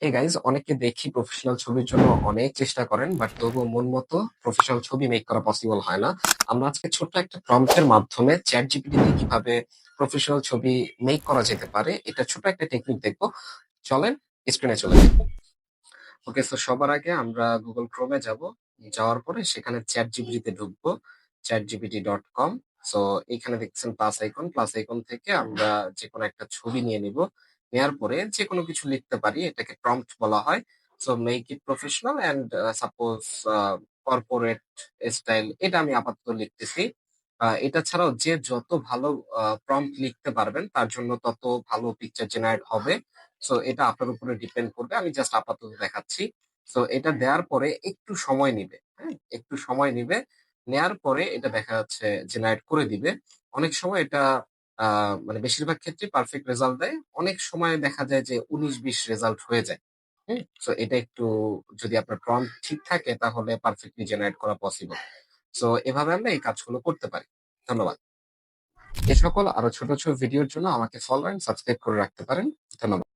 এই গাইজ অনেককে দেখি প্রফেশনাল ছবির জন্য অনেক চেষ্টা করেন বাট তবুও মন মতো প্রফেশনাল ছবি মেক করা পসিবল হয় না। আমরা আজকে ছোট্ট একটা প্রম্পটের মাধ্যমে চ্যাট জিপিটি দিয়ে কিভাবে প্রফেশনাল ছবি মেক করা যেতে পারে এটা ছোট একটা টেকনিক দেখবো। চলেন স্ক্রিনে চলে যাই। ওকে, সো সবার আগে আমরা গুগল ক্রোমে যাব। যাওয়ার পরে সেখানে চ্যাট জিপিটিতে ঢুকবো, chatgpt.com। সো এখানে দেখছেন প্লাস আইকন থেকে আমরা যে কোনো একটা ছবি নিয়ে নিব। নেয়ার পরে যে কোনো কিছু লিখতে পারি, এটাকে প্রম্পট বলা হয়। So make it professional and suppose corporate style, এটা আমি আপাতত লিখতেছি। এটা ছাড়াও যে যত ভালো প্রম্পট লিখতে পারবেন তার জন্য তত ভালো পিকচার জেনারেট হবে। সো এটা আপনার উপরে ডিপেন্ড করবে, আমি জাস্ট আপাতত দেখাচ্ছি। সো এটা দেওয়ার পরে একটু সময় নিবে, হ্যাঁ একটু সময় নিবে। নেয়ার পরে এটা দেখা যাচ্ছে জেনারেট করে দিবে। অনেক সময় এটা মানে বেশিরভাগ ক্ষেত্রে পারফেক্ট রেজাল্ট দেয়, অনেক সময় দেখা যায় যে 19-20 রেজাল্ট হয়ে যায়। হুম, সো এটা একটু, যদি আপনার প্রম্পট ঠিক থাকে তাহলে পারফেক্টলি জেনারেট করা পসিবল। সো এভাবে আমরা এই কাজগুলো করতে পারি। ধন্যবাদ। এ সকল আরো ছোট ছোট ভিডিওর জন্য আমাকে ফলো এন্ড সাবস্ক্রাইব করে রাখতে পারেন। ধন্যবাদ।